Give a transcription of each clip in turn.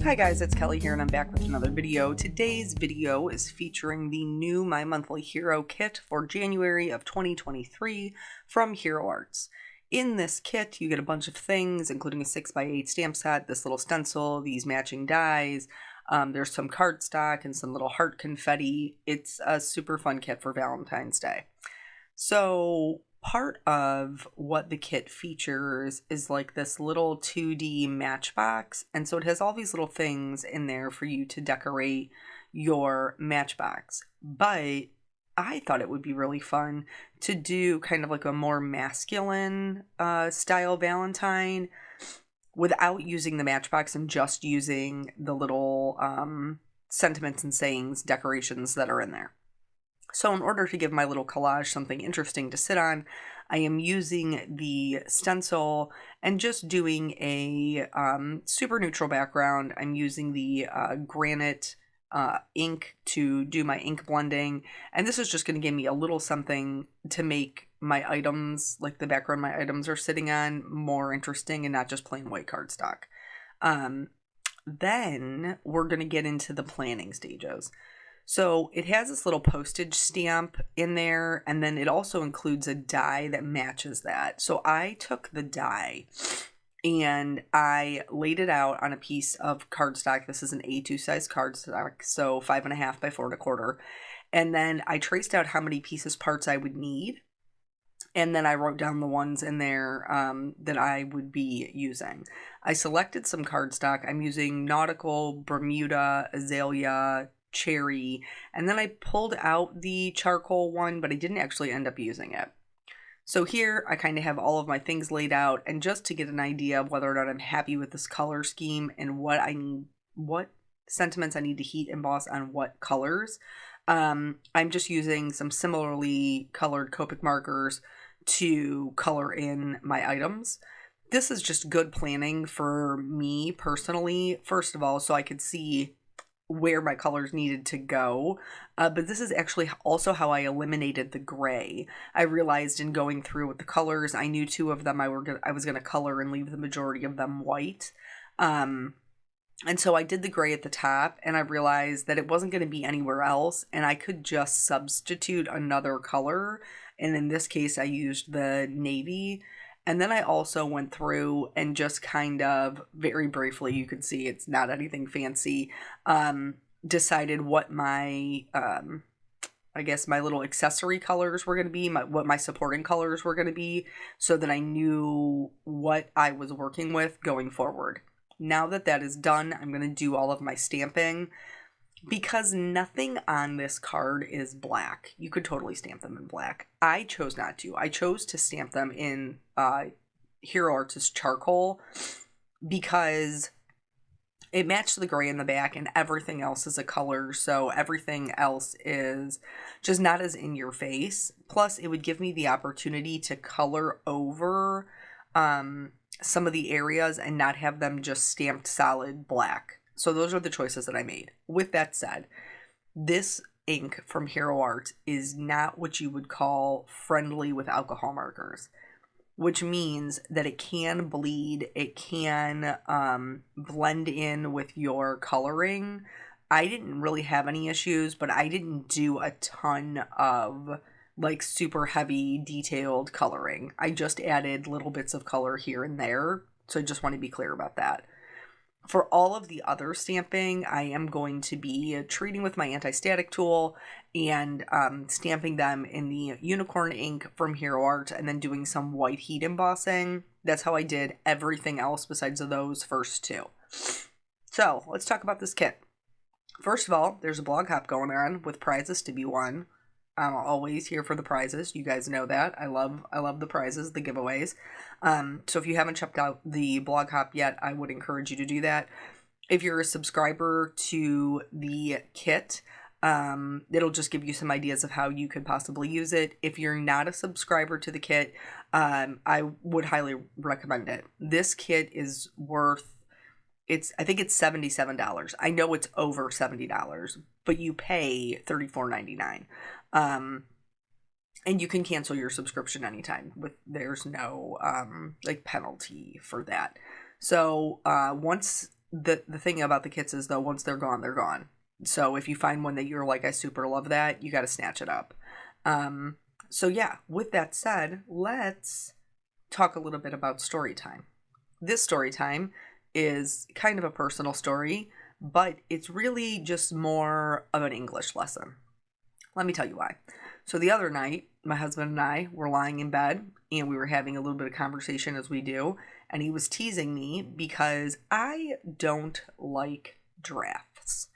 Hi guys, it's Kelly here and I'm back with another video. Today's video is featuring the new My Monthly Hero kit for January of 2023 from Hero Arts. In this kit, you get a bunch of things, including a 6x8 stamp set, this little stencil, these matching dies. There's some cardstock and some little heart confetti. It's a super fun kit for Valentine's Day. So part of what the kit features is like this little 2D matchbox, and so it has all these little things in there for you to decorate your matchbox. But I thought it would be really fun to do kind of like a more masculine style Valentine without using the matchbox and just using the little sentiments and sayings decorations that are in there. So in order to give my little collage something interesting to sit on, I am using the stencil and just doing a super neutral background. I'm using the granite ink to do my ink blending. And this is just going to give me a little something to make my items, like the background my items are sitting on, more interesting and not just plain white cardstock. Then we're going to get into the planning stages. So it has this little postage stamp in there, and then it also includes a die that matches that. So I took the die and I laid it out on a piece of cardstock. This is an A2 size cardstock, so 5.5 by 4.25. And then I traced out how many parts I would need. And then I wrote down the ones in there that I would be using. I selected some cardstock. I'm using Nautical, Bermuda, Azalea, Cherry, and then I pulled out the charcoal one, but I didn't actually end up using it. So here I kind of have all of my things laid out, and just to get an idea of whether or not I'm happy with this color scheme and what sentiments I need to heat emboss on what colors, I'm just using some similarly colored Copic markers to color in my items. This is just good planning for me personally, first of all, so I could see where my colors needed to go, but this is actually also how I eliminated the gray. I realized in going through with the colors, I knew two of them I was going to color and leave the majority of them white. And so I did the gray at the top, and I realized that it wasn't going to be anywhere else, and I could just substitute another color. And in this case, I used the navy. And then I also went through and just kind of, very briefly, you can see it's not anything fancy, decided what my, I guess my little accessory colors were going to be, what my supporting colors were going to be, so that I knew what I was working with going forward. Now that that is done, I'm going to do all of my stamping. Because nothing on this card is black. You could totally stamp them in black. I chose not to. I chose to stamp them in Hero Arts' charcoal because it matched the gray in the back and everything else is a color. So everything else is just not as in your face. Plus, it would give me the opportunity to color over some of the areas and not have them just stamped solid black. So those are the choices that I made. With that said, this ink from Hero Art is not what you would call friendly with alcohol markers, which means that it can bleed, it can blend in with your coloring. I didn't really have any issues, but I didn't do a ton of like super heavy detailed coloring. I just added little bits of color here and there, so I just want to be clear about that. For all of the other stamping, I am going to be treating with my anti-static tool and stamping them in the unicorn ink from Hero Art and then doing some white heat embossing. That's how I did everything else besides those first two. So let's talk about this kit. First of all, there's a blog hop going on with prizes to be won. I'm always here for the prizes. You guys know that. I love the prizes, the giveaways. So if you haven't checked out the blog hop yet, I would encourage you to do that. If you're a subscriber to the kit, it'll just give you some ideas of how you could possibly use it. If you're not a subscriber to the kit, I would highly recommend it. This kit is worth, I think it's $77. I know it's over $70, but you pay $34.99. And you can cancel your subscription anytime. There's no like penalty for that. So once the thing about the kits is, though, once they're gone, they're gone. So if you find one that you're like, I super love that, you got to snatch it up. So yeah, with that said, let's talk a little bit about story time. This story time is kind of a personal story, but it's really just more of an English lesson. Let me tell you why. So the other night, my husband and I were lying in bed and we were having a little bit of conversation as we do. And he was teasing me because I don't like drafts.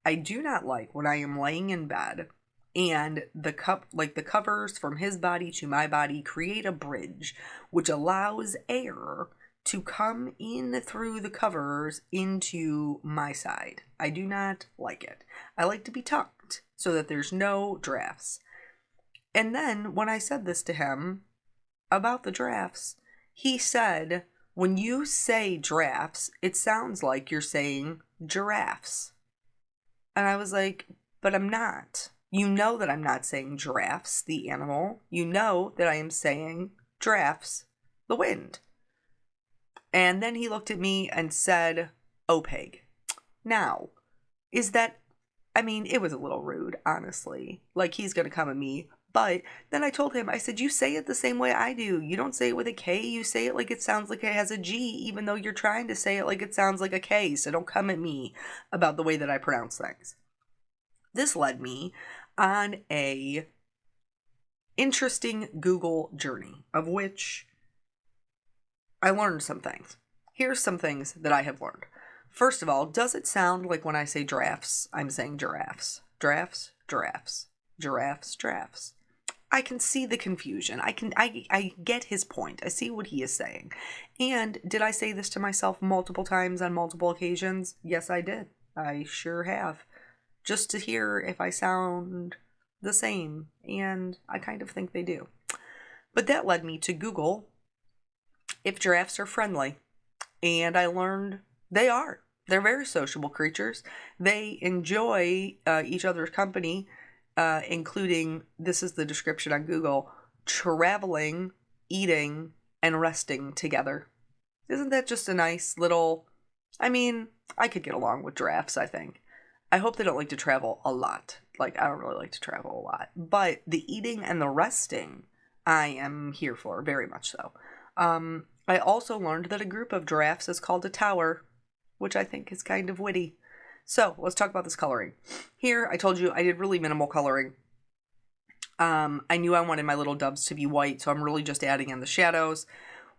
I do not like when I am laying in bed and the covers from his body to my body create a bridge which allows air to come in through the covers into my side. I do not like it. I like to be tucked so that there's no drafts. And then when I said this to him about the drafts, he said, when you say drafts, it sounds like you're saying giraffes. And I was like, but I'm not. You know that I'm not saying giraffes, the animal. You know that I am saying drafts, the wind. And then he looked at me and said, "Oh, Peg." Now, is that, I mean, it was a little rude, honestly. Like, he's going to come at me. But then I told him, I said, you say it the same way I do. You don't say it with a K. You say it like it sounds like it has a G, even though you're trying to say it like it sounds like a K. So don't come at me about the way that I pronounce things. This led me on a interesting Google journey, of which I learned some things. Here's some things that I have learned. First of all, does it sound like when I say drafts, I'm saying giraffes? Drafts, giraffes, giraffes, drafts. I can see the confusion. I get his point. I see what he is saying. And did I say this to myself multiple times on multiple occasions? Yes, I did. I sure have. Just to hear if I sound the same. And I kind of think they do. But that led me to Google if giraffes are friendly. And I learned they are. They're very sociable creatures. They enjoy each other's company. Including, this is the description on Google, traveling, eating, and resting together. Isn't that just a nice little, I mean, I could get along with giraffes, I think. I hope they don't like to travel a lot. Like, I don't really like to travel a lot. But the eating and the resting, I am here for, very much so. I also learned that a group of giraffes is called a tower, which I think is kind of witty. So, let's talk about this coloring. Here, I told you I did really minimal coloring. I knew I wanted my little doves to be white, so I'm really just adding in the shadows.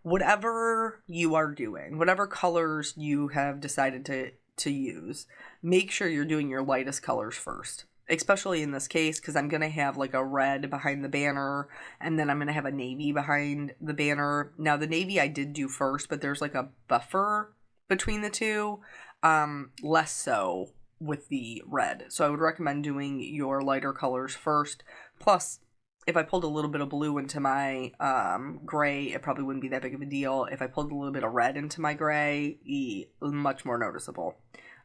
Whatever you are doing, whatever colors you have decided to use, make sure you're doing your lightest colors first. Especially in this case, because I'm going to have like a red behind the banner, and then I'm going to have a navy behind the banner. Now, the navy I did do first, but there's like a buffer between the two. Less so with the red. So I would recommend doing your lighter colors first. Plus, if I pulled a little bit of blue into my gray, it probably wouldn't be that big of a deal. If I pulled a little bit of red into my gray, much more noticeable.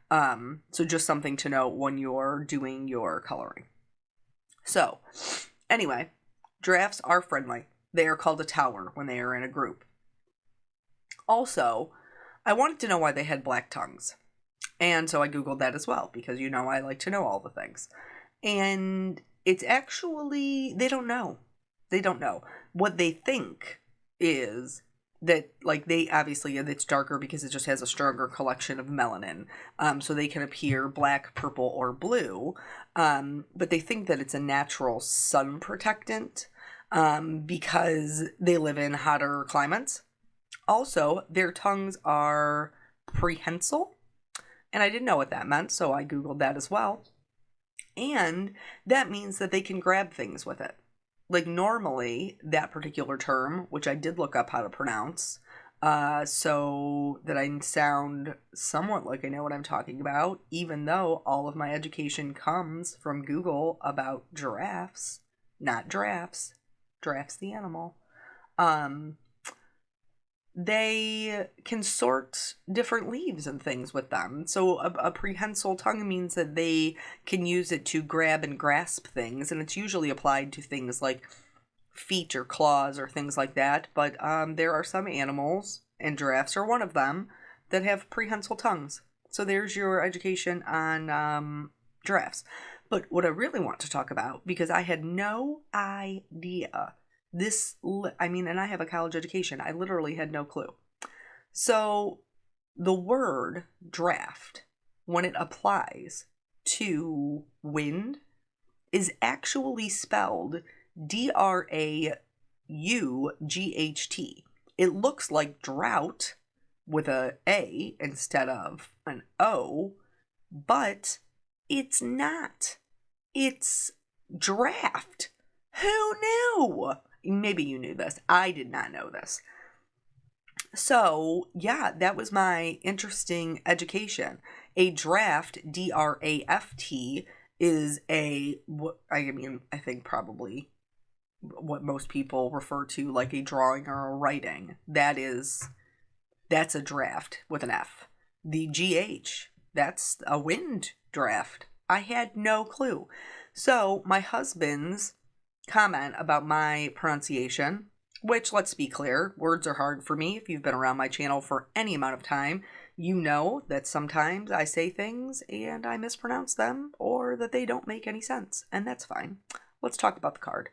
So just something to note when you're doing your coloring. So, anyway, giraffes are friendly. They are called a tower when they are in a group. Also, I wanted to know why they had black tongues. And so I Googled that as well, because you know I like to know all the things. And it's actually, they don't know. They don't know. What they think is that, like, they obviously, it's darker because it just has a stronger collection of melanin. So they can appear black, purple, or blue. But they think that it's a natural sun protectant because they live in hotter climates. Also, their tongues are prehensile. And I didn't know what that meant, so I Googled that as well. And that means that they can grab things with it. Like normally, that particular term, which I did look up how to pronounce, so that I sound somewhat like I know what I'm talking about, even though all of my education comes from Google about giraffes, not giraffes. Giraffes the animal. They can sort different leaves and things with them. So a prehensile tongue means that they can use it to grab and grasp things, and it's usually applied to things like feet or claws or things like that. But there are some animals, and giraffes are one of them, that have prehensile tongues. So there's your education on giraffes. But what I really want to talk about, because I had no idea and I have a college education. I literally had no clue. So the word draft, when it applies to wind, is actually spelled Draught. It looks like drought with a A instead of an O, but it's not. It's draft. Who knew? Maybe you knew this. I did not know this. So, yeah, that was my interesting education. A draft, D-R-A-F-T, is I think probably what most people refer to like a drawing or a writing. That's a draft with an F. The GH, that's a wind draft. I had no clue. So my husband's comment about my pronunciation, which, let's be clear, words are hard for me. If you've been around my channel for any amount of time, you know that sometimes I say things and I mispronounce them or that they don't make any sense, and that's fine. Let's talk about the card.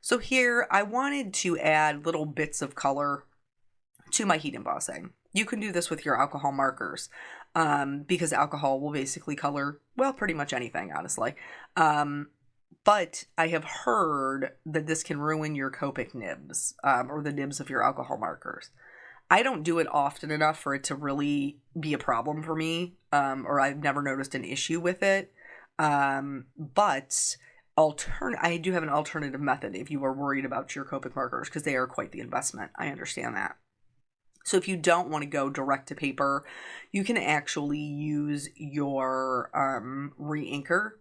So here, I wanted to add little bits of color to my heat embossing. You can do this with your alcohol markers, because alcohol will basically color, well, pretty much anything, honestly. But I have heard that this can ruin your Copic nibs, or the nibs of your alcohol markers. I don't do it often enough for it to really be a problem for me, or I've never noticed an issue with it. But I do have an alternative method if you are worried about your Copic markers, because they are quite the investment. I understand that. So if you don't want to go direct to paper, you can actually use your re-inker.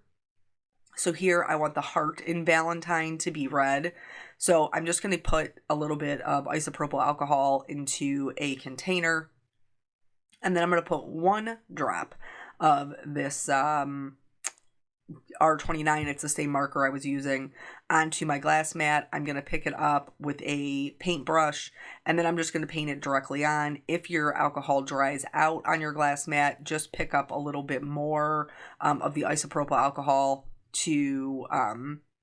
So here I want the heart in Valentine to be red. So I'm just going to put a little bit of isopropyl alcohol into a container. And then I'm going to put 1 drop of this R29, it's the same marker I was using, onto my glass mat. I'm going to pick it up with a paintbrush, and then I'm just going to paint it directly on. If your alcohol dries out on your glass mat, just pick up a little bit more of the isopropyl alcohol to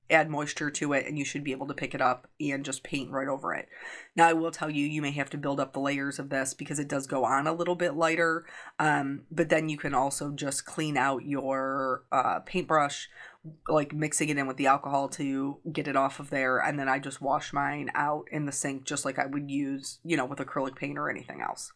add moisture to it, and you should be able to pick it up and just paint right over it. Now, I will tell you, you may have to build up the layers of this because it does go on a little bit lighter, but then you can also just clean out your paintbrush, like mixing it in with the alcohol to get it off of there, and then I just wash mine out in the sink just like I would use, with acrylic paint or anything else.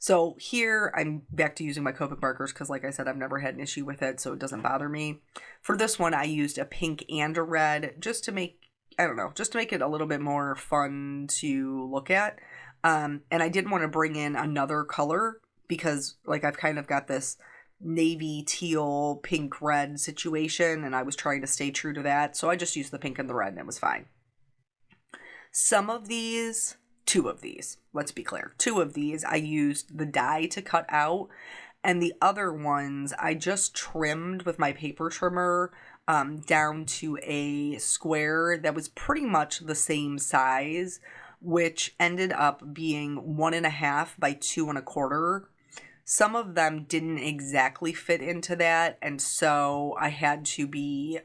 So here I'm back to using my Copic markers because, like I said, I've never had an issue with it, so it doesn't bother me. For this one, I used a pink and a red just to make it a little bit more fun to look at. And I didn't want to bring in another color because, like, I've kind of got this navy, teal, pink, red situation, and I was trying to stay true to that. So I just used the pink and the red, and it was fine. Two of these, let's be clear. 2 of these, I used the die to cut out, and the other ones I just trimmed with my paper trimmer down to a square that was pretty much the same size, which ended up being 1.5 by 2 1/4. Some of them didn't exactly fit into that, and so I had to be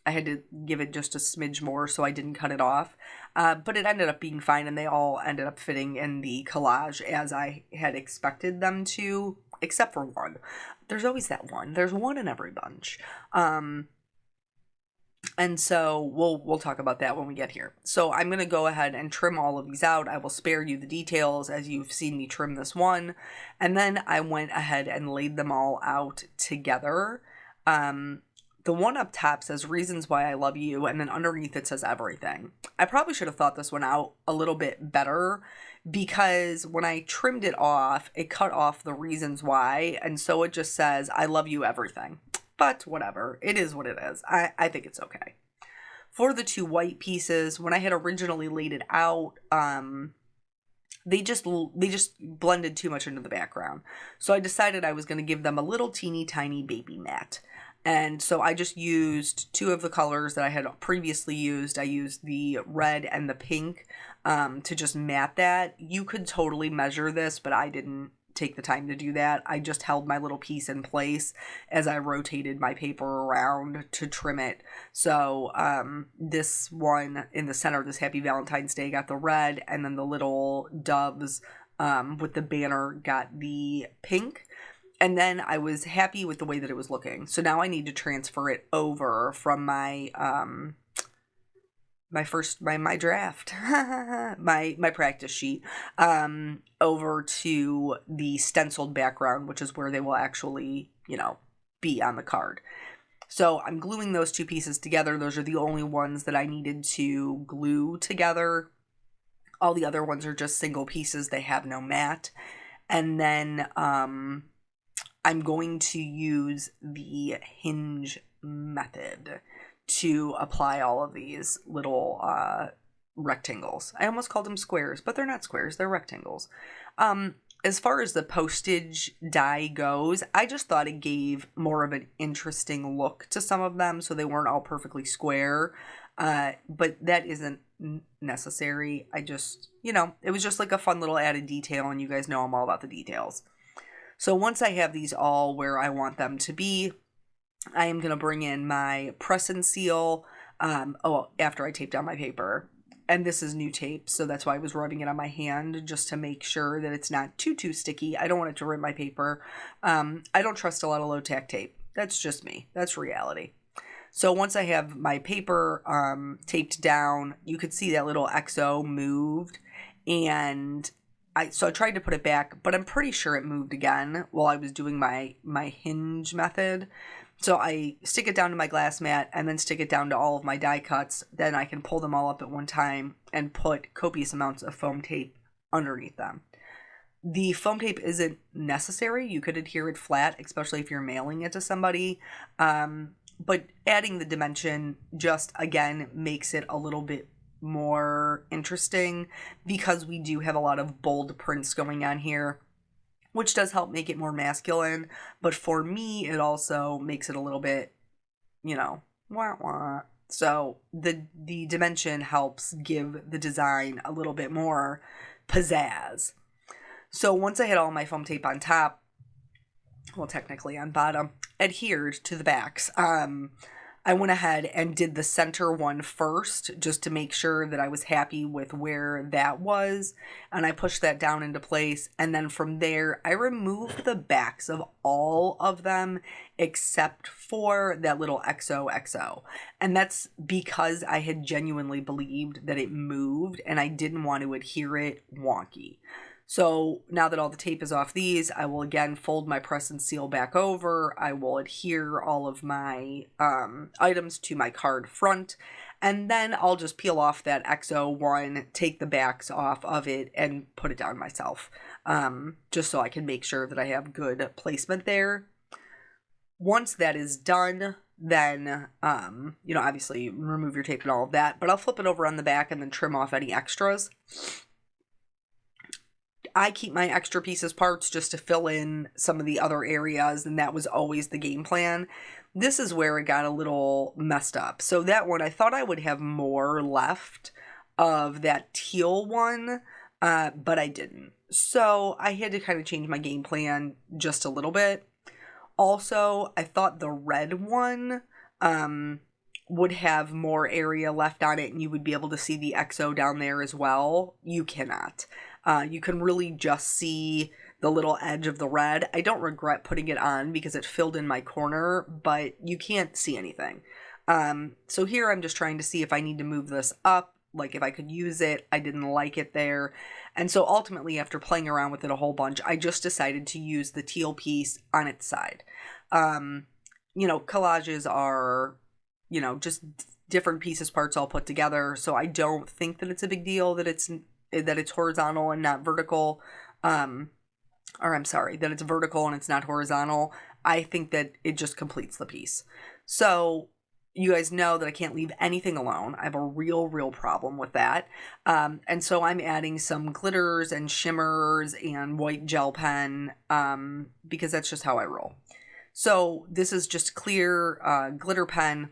I had to give it just a smidge more so I didn't cut it off. But it ended up being fine, and they all ended up fitting in the collage as I had expected them to, except for one. There's always that one. There's one in every bunch. And so we'll talk about that when we get here. So I'm going to go ahead and trim all of these out. I will spare you the details as you've seen me trim this one. And then I went ahead and laid them all out together. The one up top says reasons why I love you, and then underneath it says everything. I probably should have thought this one out a little bit better because when I trimmed it off, it cut off the reasons why, and so it just says I love you everything. But whatever, it is what it is. I think it's okay. For the 2 white pieces, when I had originally laid it out, they just blended too much into the background. So I decided I was going to give them a little teeny tiny baby matte. And so I just used 2 of the colors that I had previously used. I used the red and the pink to just matte that. You could totally measure this, but I didn't take the time to do that. I just held my little piece in place as I rotated my paper around to trim it. So this one in the center of this Happy Valentine's Day got the red, and then the little doves with the banner got the pink. And then I was happy with the way that it was looking. So now I need to transfer it over from my my draft, my practice sheet, over to the stenciled background, which is where they will actually, be on the card. So I'm gluing those two pieces together. Those are the only ones that I needed to glue together. All the other ones are just single pieces. They have no mat. And then I'm going to use the hinge method to apply all of these little rectangles. I almost called them squares, but they're not squares, they're rectangles. As far as the postage die goes, I just thought it gave more of an interesting look to some of them, so they weren't all perfectly square. But that isn't necessary. I just, it was just like a fun little added detail, and you guys know I'm all about the details. So once I have these all where I want them to be, I am going to bring in my press and seal, after I tape down my paper. And this is new tape, so that's why I was rubbing it on my hand, just to make sure that it's not too sticky. I don't want it to rip my paper. I don't trust a lot of low-tack tape. That's just me. That's reality. So once I have my paper taped down, you could see that little XO moved, and I tried to put it back, but I'm pretty sure it moved again while I was doing my hinge method. So I stick it down to my glass mat and then stick it down to all of my die cuts. Then I can pull them all up at one time and put copious amounts of foam tape underneath them. The foam tape isn't necessary. You could adhere it flat, especially if you're mailing it to somebody. But adding the dimension just, again, makes it a little bit more interesting, because we do have a lot of bold prints going on here, which does help make it more masculine. But for me, it also makes it a little bit, wah wah. So the dimension helps give the design a little bit more pizzazz. So once I had all my foam tape on top, well, technically on bottom, adhered to the backs, I went ahead and did the center one first, just to make sure that I was happy with where that was. And I pushed that down into place. And then from there, I removed the backs of all of them except for that little XOXO. And that's because I had genuinely believed that it moved and I didn't want to adhere it wonky. So now that all the tape is off these, I will again fold my press and seal back over. I will adhere all of my items to my card front, and then I'll just peel off that XO1, take the backs off of it, and put it down myself, just so I can make sure that I have good placement there. Once that is done, then, obviously remove your tape and all of that, but I'll flip it over on the back and then trim off any extras. I keep my extra pieces parts just to fill in some of the other areas, and that was always the game plan. This is where it got a little messed up. So that one, I thought I would have more left of that teal one, but I didn't. So I had to kind of change my game plan just a little bit. Also, I thought the red one would have more area left on it, and you would be able to see the XO down there as well. You cannot. You can really just see the little edge of the red. I don't regret putting it on because it filled in my corner, but you can't see anything. So here I'm just trying to see if I need to move this up, like if I could use it. I didn't like it there. And so ultimately, after playing around with it a whole bunch, I just decided to use the teal piece on its side. Collages are, just different pieces, parts all put together. So I don't think that it's a big deal that it's horizontal and not vertical. That it's vertical and it's not horizontal. I think that it just completes the piece. So you guys know that I can't leave anything alone. I have a real problem with that. And so I'm adding some glitters and shimmers and white gel pen, because that's just how I roll. So this is just clear glitter pen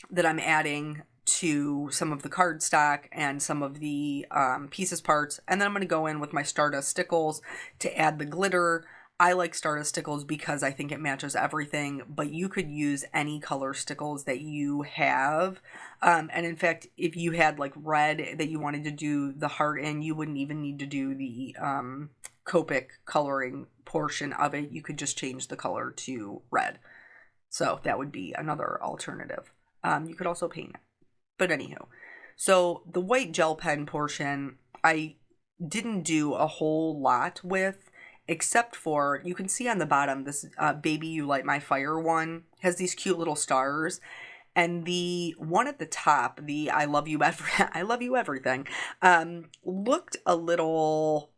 that I'm adding to some of the cardstock and some of the pieces parts. And then I'm going to go in with my Stardust Stickles to add the glitter. I like Stardust Stickles because I think it matches everything, but you could use any color stickles that you have. And in fact, if you had like red that you wanted to do the heart in, you wouldn't even need to do the Copic coloring portion of it. You could just change the color to red. So that would be another alternative. You could also paint it. But anywho, so the white gel pen portion, I didn't do a whole lot with, except for, you can see on the bottom, this Baby You Light My Fire one has these cute little stars. And the one at the top, the I love you everything, looked a little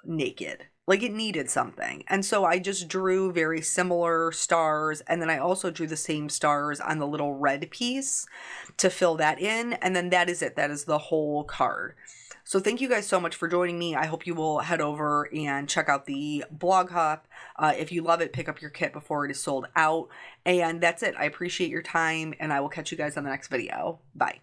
naked. Like it needed something. And so I just drew very similar stars. And then I also drew the same stars on the little red piece to fill that in. And then that is it. That is the whole card. So thank you guys so much for joining me. I hope you will head over and check out the blog hop. If you love it, pick up your kit before it is sold out. And that's it. I appreciate your time, and I will catch you guys on the next video. Bye.